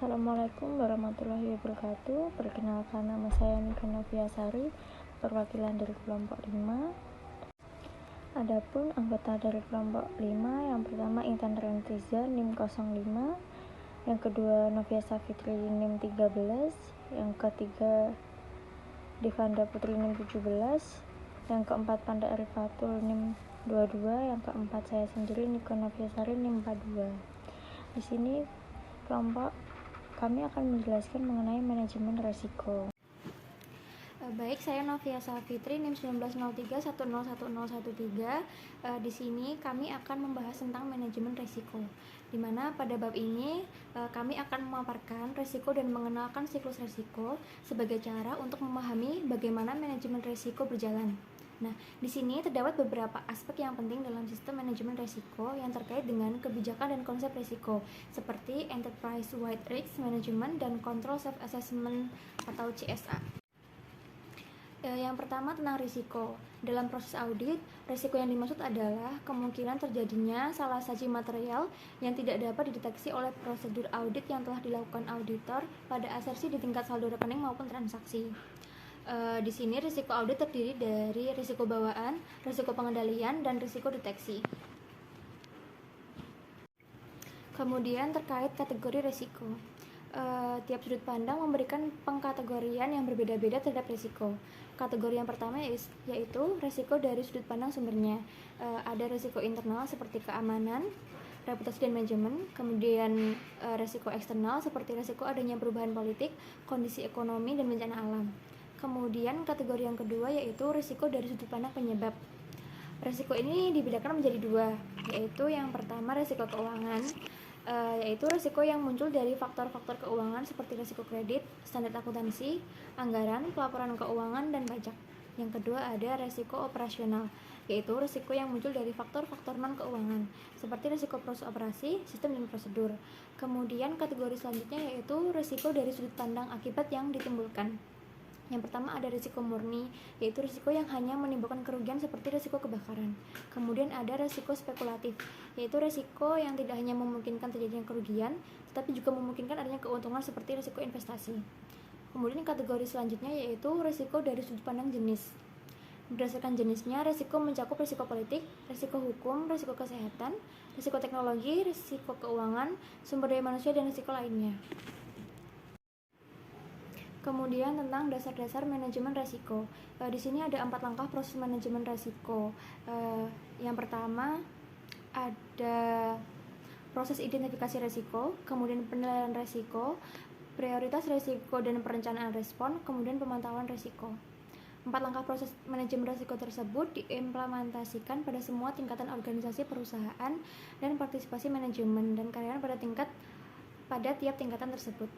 Assalamualaikum warahmatullahi wabarakatuh. Perkenalkan, nama saya Nika Noviasari, perwakilan dari kelompok 5. Adapun anggota dari kelompok 5, yang pertama Intan Rentiza NIM 05, yang kedua Novia Safitri NIM 13, yang ketiga Devanda Putri NIM 17, yang keempat Panda Arifatul NIM 22, yang keempat saya sendiri Nika Noviasari NIM 42. Di sini kami akan menjelaskan mengenai manajemen resiko. Baik, saya Novia Safitri NIM 1903101013. Di sini kami akan membahas tentang manajemen resiko, di mana pada bab ini kami akan memaparkan resiko dan mengenalkan siklus resiko sebagai cara untuk memahami bagaimana manajemen resiko berjalan. Nah, di sini terdapat beberapa aspek yang penting dalam sistem manajemen resiko yang terkait dengan kebijakan dan konsep resiko, seperti Enterprise-Wide Risk Management dan Control Self-Assessment atau CSA. Yang pertama tentang risiko. Dalam proses audit, risiko yang dimaksud adalah kemungkinan terjadinya salah saji material yang tidak dapat dideteksi oleh prosedur audit yang telah dilakukan auditor pada asersi di tingkat saldo rekening maupun transaksi. Di sini risiko audit terdiri dari risiko bawaan, risiko pengendalian, dan risiko deteksi. Kemudian terkait kategori risiko. Tiap sudut pandang memberikan pengkategorian yang berbeda-beda terhadap risiko. Kategori yang pertama yaitu risiko dari sudut pandang sumbernya. Ada risiko internal seperti keamanan, reputasi dan manajemen, kemudian risiko eksternal seperti risiko adanya perubahan politik, kondisi ekonomi, dan bencana alam. Kemudian kategori yang kedua yaitu risiko dari sudut pandang penyebab. Risiko ini dibedakan menjadi dua, yaitu yang pertama risiko keuangan, yaitu risiko yang muncul dari faktor-faktor keuangan seperti risiko kredit, standar akuntansi, anggaran, pelaporan keuangan, dan pajak. Yang kedua ada risiko operasional, yaitu risiko yang muncul dari faktor-faktor non-keuangan seperti risiko proses operasi, sistem, dan prosedur. Kemudian kategori selanjutnya yaitu risiko dari sudut pandang akibat yang ditimbulkan. Yang pertama ada risiko murni, yaitu risiko yang hanya menimbulkan kerugian seperti risiko kebakaran. Kemudian ada risiko spekulatif, yaitu risiko yang tidak hanya memungkinkan terjadinya kerugian, tetapi juga memungkinkan adanya keuntungan seperti risiko investasi. Kemudian kategori selanjutnya yaitu risiko dari sudut pandang jenis. Berdasarkan jenisnya, risiko mencakup risiko politik, risiko hukum, risiko kesehatan, risiko teknologi, risiko keuangan, sumber daya manusia, dan risiko lainnya. Kemudian tentang dasar-dasar manajemen resiko. Di sini ada 4 langkah proses manajemen resiko. Yang pertama ada proses identifikasi resiko, kemudian penilaian resiko, prioritas resiko dan perencanaan respon, kemudian pemantauan resiko. 4 langkah proses manajemen resiko tersebut diimplementasikan pada semua tingkatan organisasi perusahaan dan partisipasi manajemen dan karyawan pada tiap tingkatan tersebut.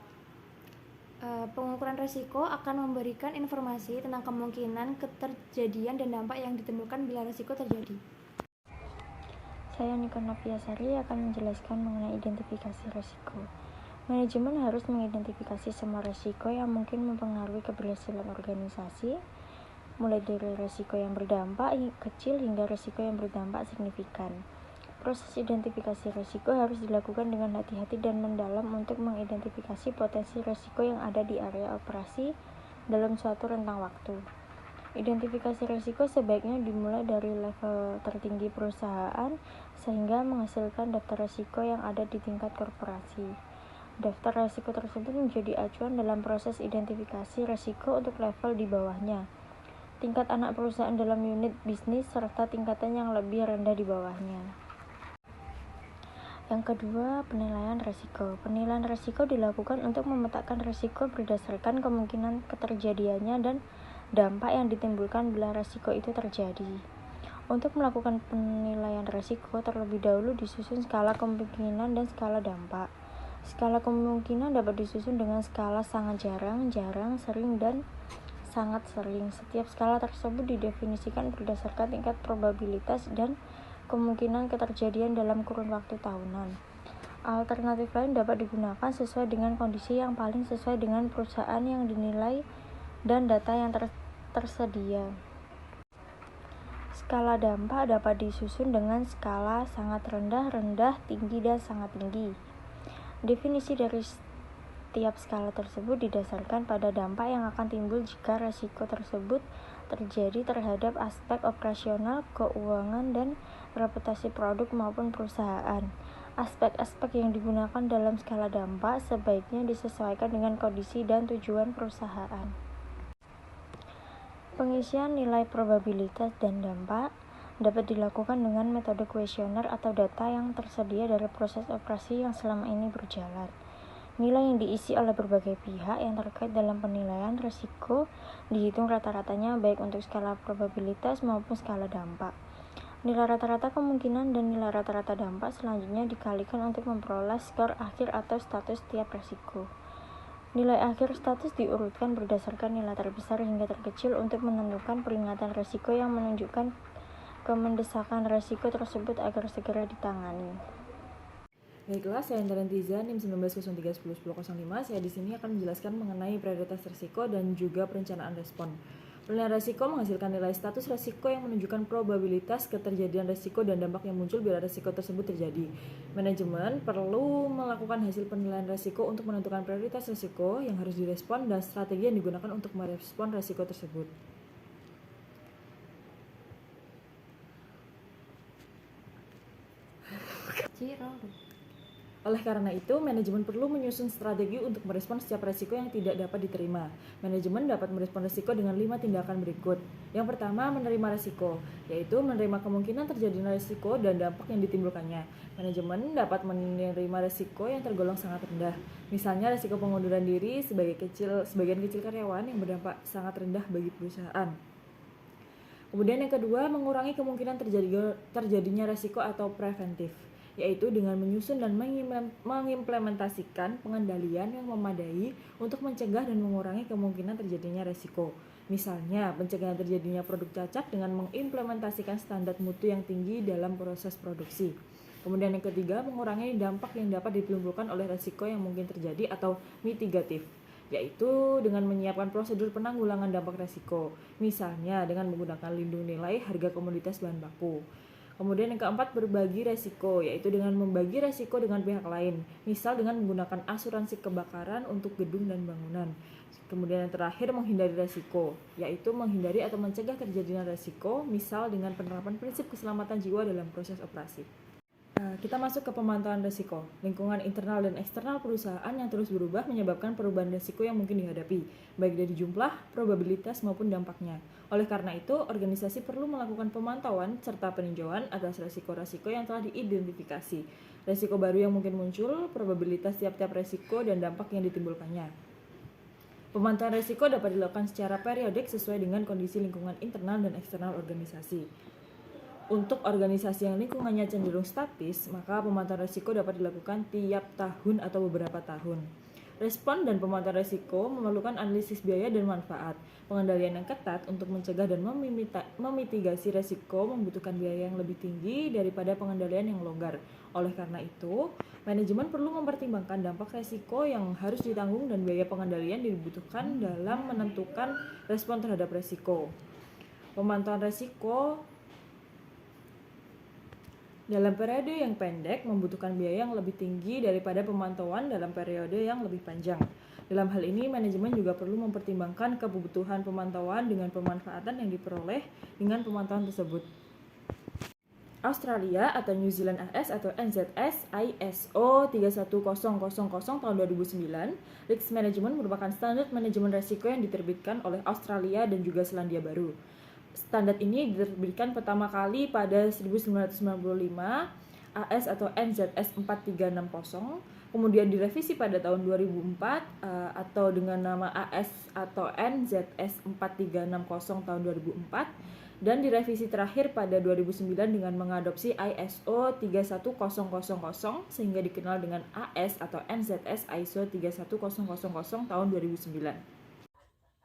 Pengukuran risiko akan memberikan informasi tentang kemungkinan keterjadian dan dampak yang ditimbulkan bila risiko terjadi. Saya Nika Noviasari akan menjelaskan mengenai identifikasi risiko. Manajemen harus mengidentifikasi semua risiko yang mungkin mempengaruhi keberhasilan organisasi, mulai dari risiko yang berdampak kecil hingga risiko yang berdampak signifikan. Proses identifikasi risiko harus dilakukan dengan hati-hati dan mendalam untuk mengidentifikasi potensi risiko yang ada di area operasi dalam suatu rentang waktu. Identifikasi risiko sebaiknya dimulai dari level tertinggi perusahaan sehingga menghasilkan daftar risiko yang ada di tingkat korporasi. Daftar risiko tersebut menjadi acuan dalam proses identifikasi risiko untuk level di bawahnya, tingkat anak perusahaan dalam unit bisnis, serta tingkatan yang lebih rendah di bawahnya. Yang kedua, penilaian risiko. Penilaian risiko dilakukan untuk memetakan risiko berdasarkan kemungkinan keterjadiannya dan dampak yang ditimbulkan bila risiko itu terjadi. Untuk melakukan penilaian risiko, terlebih dahulu disusun skala kemungkinan dan skala dampak. Skala kemungkinan dapat disusun dengan skala sangat jarang, jarang, sering, dan sangat sering. Setiap skala tersebut didefinisikan berdasarkan tingkat probabilitas dan kemungkinan keterjadian dalam kurun waktu tahunan. Alternatif lain dapat digunakan sesuai dengan kondisi yang paling sesuai dengan perusahaan yang dinilai dan data yang tersedia. Skala dampak dapat disusun dengan skala sangat rendah, rendah, tinggi, dan sangat tinggi. Definisi dari Tiap skala tersebut didasarkan pada dampak yang akan timbul jika resiko tersebut terjadi terhadap aspek operasional, keuangan, dan reputasi produk maupun perusahaan. Aspek-aspek yang digunakan dalam skala dampak sebaiknya disesuaikan dengan kondisi dan tujuan perusahaan. Pengisian nilai probabilitas dan dampak dapat dilakukan dengan metode kuesioner atau data yang tersedia dari proses operasi yang selama ini berjalan. Nilai yang diisi oleh berbagai pihak yang terkait dalam penilaian risiko dihitung rata-ratanya baik untuk skala probabilitas maupun skala dampak. Nilai rata-rata kemungkinan dan nilai rata-rata dampak selanjutnya dikalikan untuk memperoleh skor akhir atau status tiap risiko. Nilai akhir status diurutkan berdasarkan nilai terbesar hingga terkecil untuk menentukan peringatan risiko yang menunjukkan kemendesakan risiko tersebut agar segera ditangani. Baiklah, saya Intarentiza, NIM 1903101005. Saya di sini akan menjelaskan mengenai prioritas risiko dan juga perencanaan respon. Penilaian risiko menghasilkan nilai status risiko yang menunjukkan probabilitas keterjadian risiko dan dampak yang muncul bila risiko tersebut terjadi. Manajemen perlu melakukan hasil penilaian risiko untuk menentukan prioritas risiko yang harus direspon dan strategi yang digunakan untuk merespon risiko tersebut. Oleh karena itu, manajemen perlu menyusun strategi untuk merespon setiap risiko yang tidak dapat diterima. Manajemen dapat merespon risiko dengan 5 tindakan berikut. Yang pertama, menerima risiko, yaitu menerima kemungkinan terjadinya risiko dan dampak yang ditimbulkannya. Manajemen dapat menerima risiko yang tergolong sangat rendah. Misalnya, risiko pengunduran diri sebagian kecil karyawan yang berdampak sangat rendah bagi perusahaan. Kemudian yang kedua, mengurangi kemungkinan terjadinya risiko atau preventif, yaitu dengan menyusun dan mengimplementasikan pengendalian yang memadai untuk mencegah dan mengurangi kemungkinan terjadinya risiko. Misalnya, pencegahan terjadinya produk cacat dengan mengimplementasikan standar mutu yang tinggi dalam proses produksi. Kemudian yang ketiga, mengurangi dampak yang dapat ditimbulkan oleh risiko yang mungkin terjadi atau mitigatif, yaitu dengan menyiapkan prosedur penanggulangan dampak risiko, misalnya dengan menggunakan lindung nilai harga komoditas bahan baku. Kemudian yang keempat, berbagi resiko, yaitu dengan membagi resiko dengan pihak lain, misal dengan menggunakan asuransi kebakaran untuk gedung dan bangunan. Kemudian yang terakhir, menghindari resiko, yaitu menghindari atau mencegah terjadinya resiko, misal dengan penerapan prinsip keselamatan jiwa dalam proses operasi. Kita masuk ke pemantauan risiko. Lingkungan internal dan eksternal perusahaan yang terus berubah menyebabkan perubahan risiko yang mungkin dihadapi, baik dari jumlah, probabilitas, maupun dampaknya. Oleh karena itu, organisasi perlu melakukan pemantauan serta peninjauan atas risiko-risiko yang telah diidentifikasi. Risiko baru yang mungkin muncul, probabilitas tiap-tiap risiko, dan dampak yang ditimbulkannya. Pemantauan risiko dapat dilakukan secara periodik sesuai dengan kondisi lingkungan internal dan eksternal organisasi. Untuk organisasi yang lingkungannya cenderung statis, maka pemantauan risiko dapat dilakukan tiap tahun atau beberapa tahun. Respon dan pemantauan risiko memerlukan analisis biaya dan manfaat. Pengendalian yang ketat untuk mencegah dan memitigasi risiko membutuhkan biaya yang lebih tinggi daripada pengendalian yang longgar. Oleh karena itu, manajemen perlu mempertimbangkan dampak risiko yang harus ditanggung dan biaya pengendalian dibutuhkan dalam menentukan respon terhadap risiko. Pemantauan risiko dalam periode yang pendek membutuhkan biaya yang lebih tinggi daripada pemantauan dalam periode yang lebih panjang. Dalam hal ini, manajemen juga perlu mempertimbangkan kebutuhan pemantauan dengan pemanfaatan yang diperoleh dengan pemantauan tersebut. Australia atau New Zealand AS atau NZS ISO 31000 tahun 2009, Risk Management merupakan standar manajemen risiko yang diterbitkan oleh Australia dan juga Selandia Baru. Standar ini diterbitkan pertama kali pada 1995 AS atau NZS 4360, kemudian direvisi pada tahun 2004 atau dengan nama AS atau NZS 4360 tahun 2004, dan direvisi terakhir pada 2009 dengan mengadopsi ISO 31000 sehingga dikenal dengan AS atau NZS ISO 31000 tahun 2009.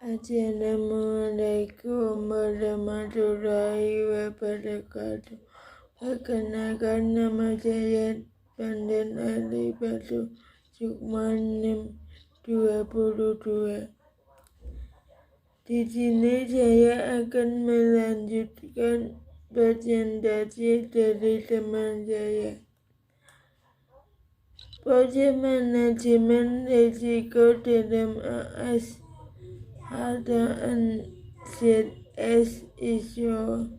Assalamualaikum warahmatullahi wabarakatuh. Perkenalkan, nama saya Pandan Ali Batu Sukman 22. Di sini saya akan melanjutkan presentasi dari teman saya. Proses manajemen risiko dalam AS ada ZS ISO.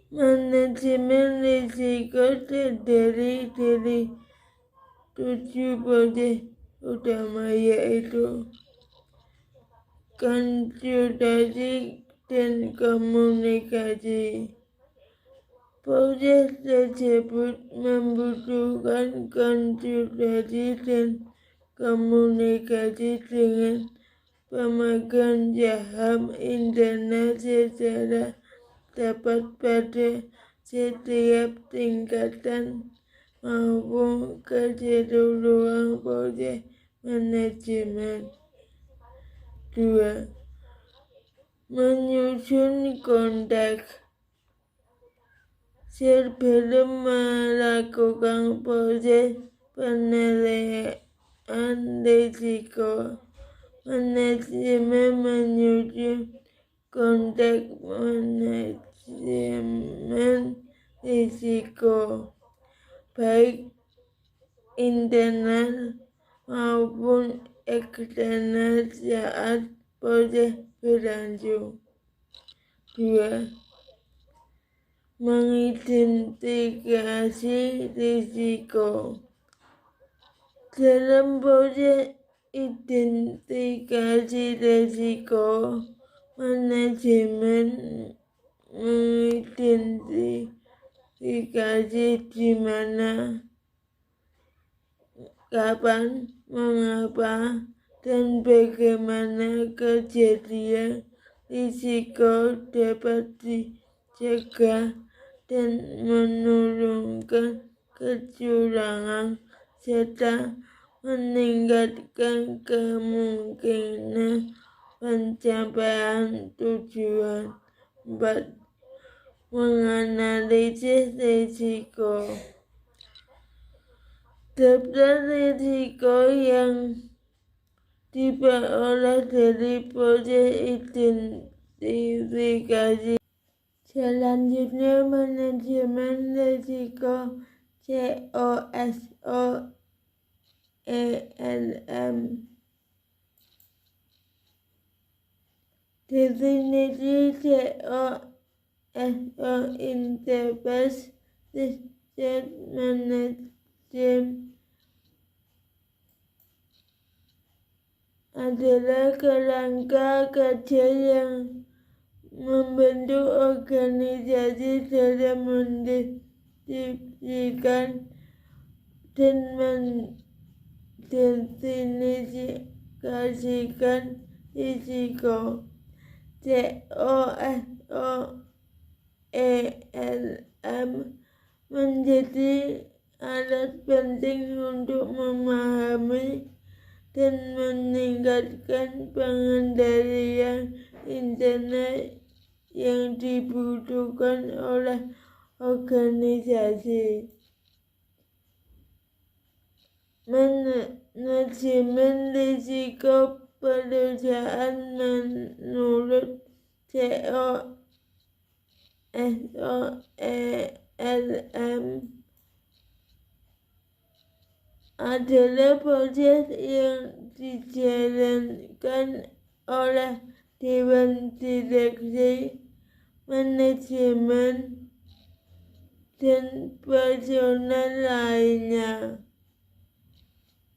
Manajemen risiko terdiri dari 7 proses utama, yaitu konsultasi dan komunikasi. Proses tersebut membutuhkan konsultasi dan komunikasi dengan pemegang saham internal secara tepat pada setiap tingkatan maupun keseluruhan proses manajemen. 2. Menyusun kontak. Sebelum melakukan proses penilaian risiko, manajemen menyusun kontak manajemen risiko, baik internal maupun eksternal saat proses berlangsung. 2. Mengidentifikasi risiko. Dalam proses identifikasi risiko, manajemen mengidentifikasi di mana, kapan, mengapa, dan bagaimana kejadian risiko dapat dicegah dan menurunkan kecurangan serta meningkatkan kemungkinan pencapaian tujuan. 4. Menganalisis risiko. Daftar risiko yang diperoleh dari proses identifikasi. Selanjutnya, manajemen risiko COSOELM. Definisi COSO Interface Risk Management adalah kerangka kerja yang membentuk organisasi dalam mendeskripsikan dan mendefinisikan risiko. COSOELM menjadi alat penting untuk memahami dan meningkatkan pengendalian internal yang dibutuhkan oleh organisasi. Manajemen risiko perusahaan menurut COSOELM adalah proses yang dijalankan oleh Dewan Direksi, manajemen, dan personel lainnya.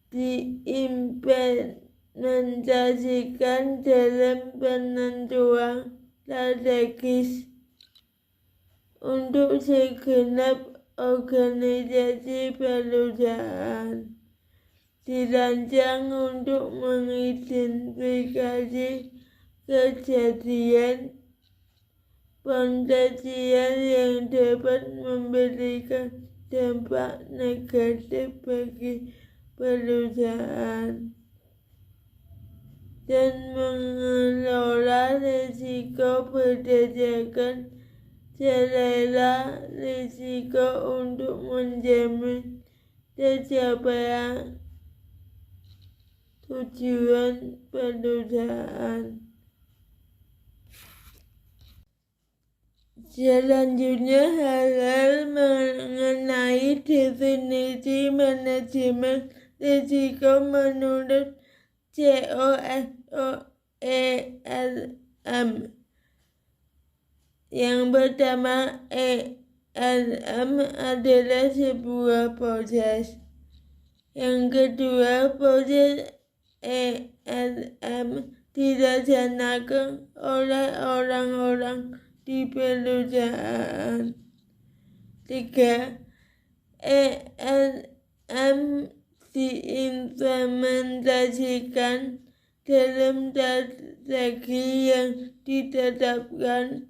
Diimplementasikan dalam penentuan strategis untuk segenap organisasi perusahaan. Dirancang untuk mengidentifikasi kejadian potensial yang dapat memberikan dampak negatif bagi perusahaan dan mengelola risiko berdasarkan selera risiko untuk menjamin tercapaian tujuan perusahaan. Selanjutnya, hal-hal mengenai definisi manajemen risiko menurut COSOELM. Yang pertama, ELM adalah sebuah proses. Yang kedua, proses ELM dilaksanakan oleh orang-orang di perusahaan. 3. ELM diimplementasikan dalam strategi yang ditetapkan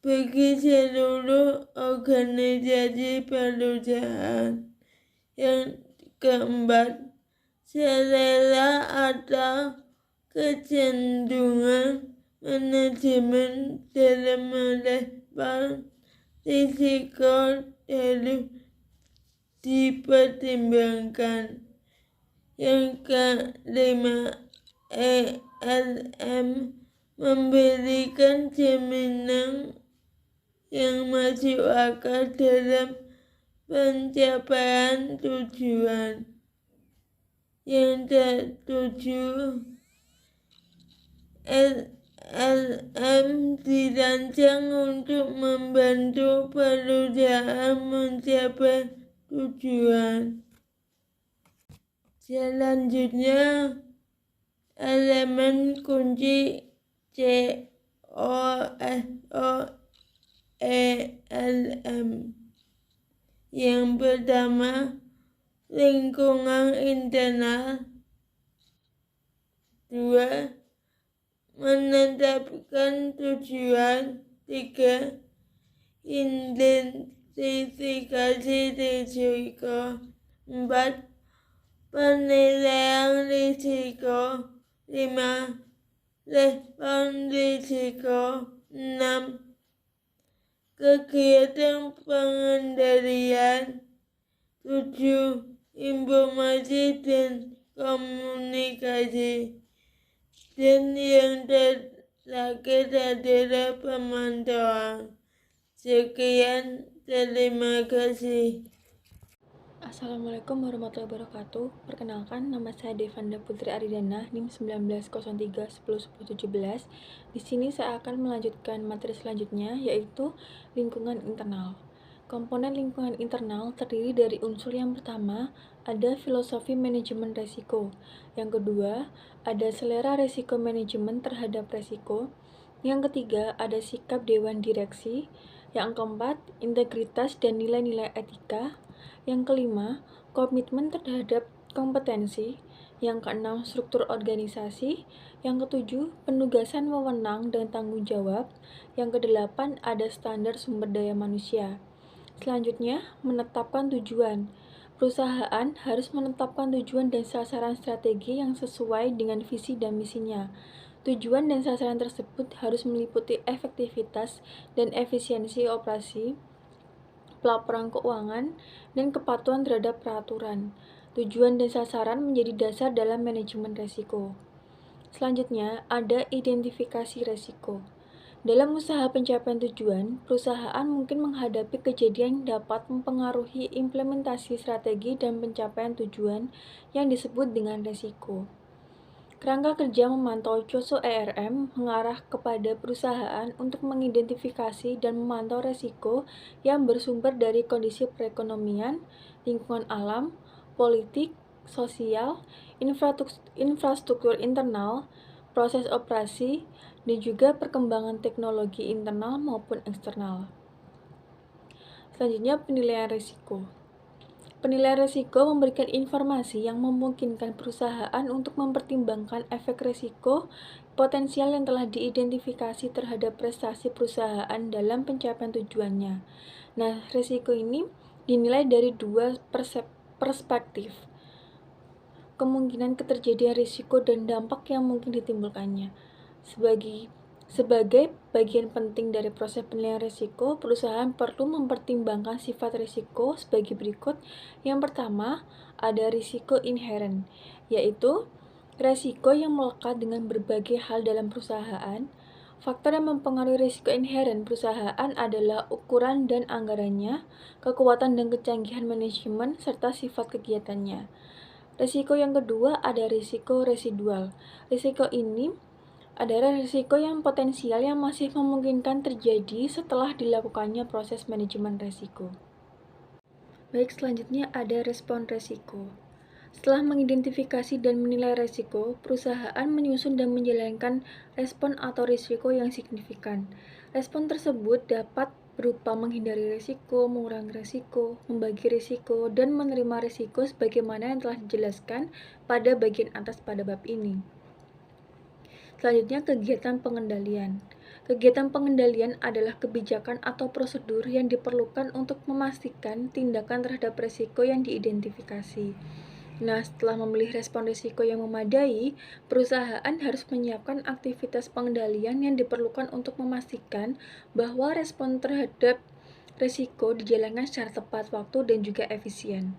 bagi seluruh organisasi perusahaan. Yang keempat, selera atau kecenderungan manajemen dalam merespon risiko harus dipertimbangkan. Yang kelima, ELM memberikan jaminan yang masuk akal dalam pencapaian tujuan. Yang ketujuh, ELM dirancang untuk membantu perusahaan mencapai tujuan. Selanjutnya, elemen kunci COSOELM. Yang pertama, lingkungan internal. 2. Menetapkan tujuan. 3. Identifikasi risiko. 4. Penilaian risiko. 5. Respon risiko. 6. Kegiatan pengendalian. 7. Informasi dan komunikasi. Dan yang terakhir adalah pemantauan. Sekian, terima kasih. Assalamualaikum warahmatullahi wabarakatuh. Perkenalkan, nama saya Devanda Putri Aridana, NIM 1903101017. Di sini saya akan melanjutkan materi selanjutnya, yaitu lingkungan internal. Komponen lingkungan internal terdiri dari unsur yang pertama, ada filosofi manajemen resiko. Yang kedua, ada selera resiko manajemen terhadap resiko. Yang ketiga, ada sikap dewan direksi. Yang keempat, integritas dan nilai-nilai etika. Yang kelima, komitmen terhadap kompetensi. Yang keenam, struktur organisasi. Yang ketujuh, penugasan wewenang dan tanggung jawab. Yang kedelapan, ada standar sumber daya manusia. Selanjutnya, menetapkan tujuan. Perusahaan harus menetapkan tujuan dan sasaran strategi yang sesuai dengan visi dan misinya. Tujuan dan sasaran tersebut harus meliputi efektivitas dan efisiensi operasi, pelaporan keuangan, dan kepatuhan terhadap peraturan. Tujuan dan sasaran menjadi dasar dalam manajemen risiko. Selanjutnya, ada identifikasi risiko. Dalam usaha pencapaian tujuan, perusahaan mungkin menghadapi kejadian yang dapat mempengaruhi implementasi strategi dan pencapaian tujuan yang disebut dengan risiko. Kerangka kerja memantau COSOELM mengarah kepada perusahaan untuk mengidentifikasi dan memantau risiko yang bersumber dari kondisi perekonomian, lingkungan alam, politik, sosial, infrastruktur internal, proses operasi, dan juga perkembangan teknologi internal maupun eksternal. Selanjutnya, penilaian risiko. Penilaian risiko memberikan informasi yang memungkinkan perusahaan untuk mempertimbangkan efek risiko potensial yang telah diidentifikasi terhadap prestasi perusahaan dalam pencapaian tujuannya. Nah, risiko ini dinilai dari dua perspektif. Kemungkinan keterjadian risiko dan dampak yang mungkin ditimbulkannya. Sebagai bagian penting dari proses penilaian risiko, perusahaan perlu mempertimbangkan sifat risiko sebagai berikut. Yang pertama, ada risiko inheren, yaitu risiko yang melekat dengan berbagai hal dalam perusahaan. Faktor yang mempengaruhi risiko inheren perusahaan adalah ukuran dan anggarannya, kekuatan dan kecanggihan manajemen, serta sifat kegiatannya. Risiko yang kedua ada risiko residual. Risiko ini adalah risiko yang potensial yang masih memungkinkan terjadi setelah dilakukannya proses manajemen risiko. Baik, selanjutnya ada respon risiko. Setelah mengidentifikasi dan menilai risiko, perusahaan menyusun dan menjalankan respon atau risiko yang signifikan. Respon tersebut dapat berupa menghindari risiko, mengurangi risiko, membagi risiko, dan menerima risiko sebagaimana yang telah dijelaskan pada bagian atas pada bab ini. Selanjutnya, kegiatan pengendalian. Kegiatan pengendalian adalah kebijakan atau prosedur yang diperlukan untuk memastikan tindakan terhadap risiko yang diidentifikasi. Nah, setelah memilih respon risiko yang memadai, perusahaan harus menyiapkan aktivitas pengendalian yang diperlukan untuk memastikan bahwa respon terhadap risiko dijalankan secara tepat waktu dan juga efisien.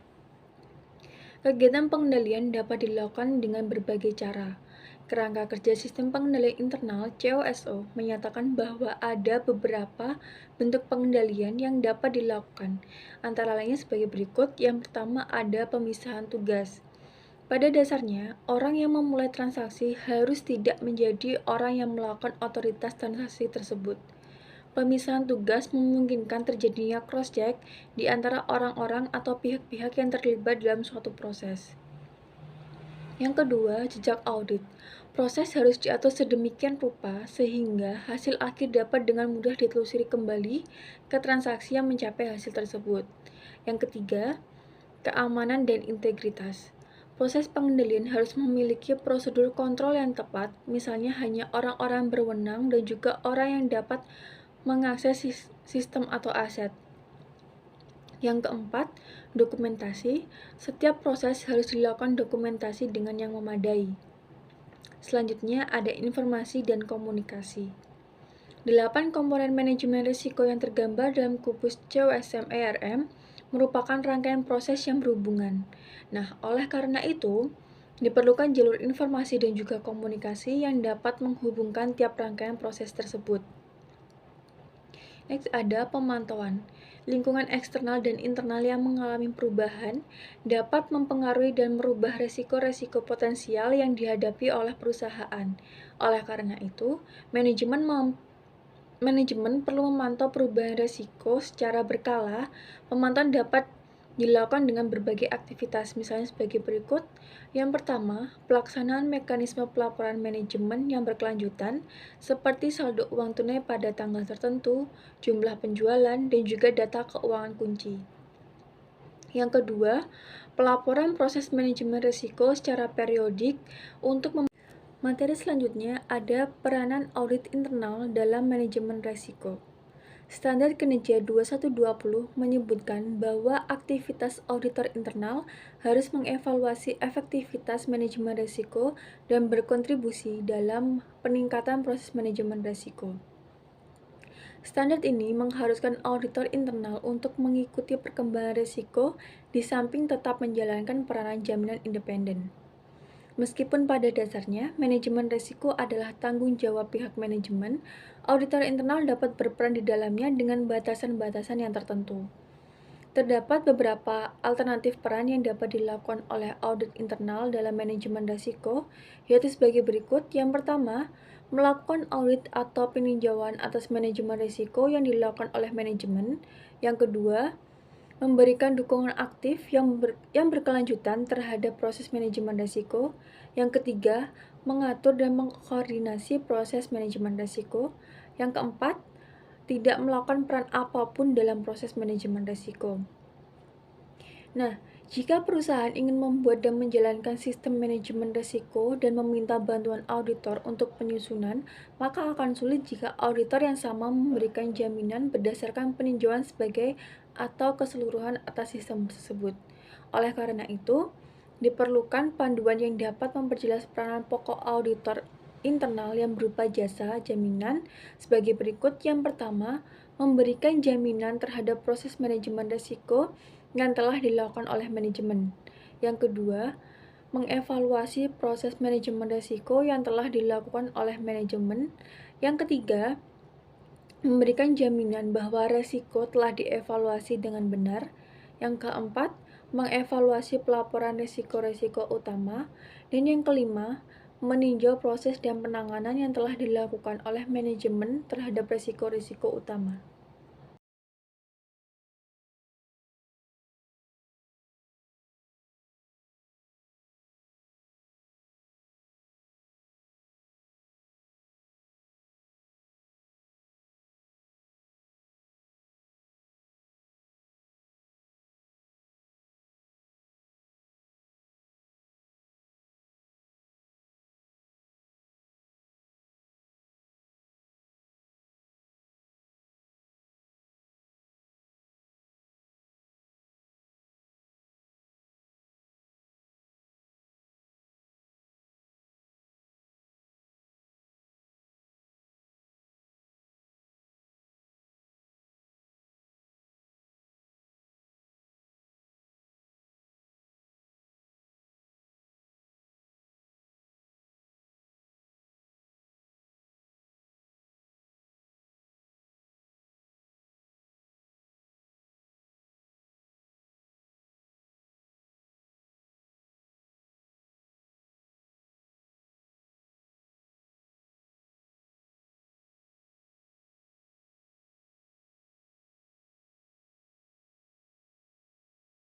Kegiatan pengendalian dapat dilakukan dengan berbagai cara. Kerangka Kerja Sistem Pengendalian Internal (COSO) menyatakan bahwa ada beberapa bentuk pengendalian yang dapat dilakukan, antara lainnya sebagai berikut. Yang pertama ada pemisahan tugas. Pada dasarnya, orang yang memulai transaksi harus tidak menjadi orang yang melakukan otoritas transaksi tersebut. Pemisahan tugas memungkinkan terjadinya cross-check di antara orang-orang atau pihak-pihak yang terlibat dalam suatu proses. Yang kedua, jejak audit. Proses harus diatur sedemikian rupa sehingga hasil akhir dapat dengan mudah ditelusuri kembali ke transaksi yang mencapai hasil tersebut. Yang ketiga, keamanan dan integritas. Proses pengendalian harus memiliki prosedur kontrol yang tepat, misalnya hanya orang-orang berwenang dan juga orang yang dapat mengakses sistem atau aset. Yang keempat, dokumentasi. Setiap proses harus dilakukan dokumentasi dengan yang memadai. Selanjutnya ada informasi dan komunikasi. 8 komponen manajemen risiko yang tergambar dalam kubus COSM-ERM merupakan rangkaian proses yang berhubungan. Nah, oleh karena itu, diperlukan jalur informasi dan juga komunikasi yang dapat menghubungkan tiap rangkaian proses tersebut. Next ada pemantauan. Lingkungan eksternal dan internal yang mengalami perubahan dapat mempengaruhi dan merubah risiko-risiko potensial yang dihadapi oleh perusahaan. Oleh karena itu, manajemen perlu memantau perubahan risiko secara berkala. Pemantauan dapat dilakukan dengan berbagai aktivitas, misalnya sebagai berikut. Yang pertama, pelaksanaan mekanisme pelaporan manajemen yang berkelanjutan, seperti saldo uang tunai pada tanggal tertentu, jumlah penjualan, dan juga data keuangan kunci. Yang kedua, pelaporan proses manajemen risiko secara periodik untuk materi selanjutnya ada peranan audit internal dalam manajemen risiko. Standar Kinerja 2120 menyebutkan bahwa aktivitas auditor internal harus mengevaluasi efektivitas manajemen risiko dan berkontribusi dalam peningkatan proses manajemen risiko. Standar ini mengharuskan auditor internal untuk mengikuti perkembangan risiko di samping tetap menjalankan peranan jaminan independen. Meskipun pada dasarnya, manajemen risiko adalah tanggung jawab pihak manajemen, auditor internal dapat berperan di dalamnya dengan batasan-batasan yang tertentu. Terdapat beberapa alternatif peran yang dapat dilakukan oleh audit internal dalam manajemen risiko, yaitu sebagai berikut. Yang pertama, melakukan audit atau peninjauan atas manajemen risiko yang dilakukan oleh manajemen. Yang kedua, memberikan dukungan aktif yang berkelanjutan terhadap proses manajemen risiko. Yang ketiga, mengatur dan mengkoordinasi proses manajemen risiko. Yang keempat, tidak melakukan peran apapun dalam proses manajemen risiko. Nah, jika perusahaan ingin membuat dan menjalankan sistem manajemen risiko dan meminta bantuan auditor untuk penyusunan, maka akan sulit jika auditor yang sama memberikan jaminan berdasarkan peninjauan sebagai atau keseluruhan atas sistem tersebut. Oleh karena itu, diperlukan panduan yang dapat memperjelas peranan pokok auditor internal yang berupa jasa jaminan sebagai berikut. Yang pertama, memberikan jaminan terhadap proses manajemen risiko yang telah dilakukan oleh manajemen. Yang kedua, mengevaluasi proses manajemen risiko yang telah dilakukan oleh manajemen. Yang ketiga, memberikan jaminan bahwa resiko telah dievaluasi dengan benar. Yang keempat, mengevaluasi pelaporan risiko-risiko utama. Dan yang kelima, meninjau proses dan penanganan yang telah dilakukan oleh manajemen terhadap risiko-risiko utama.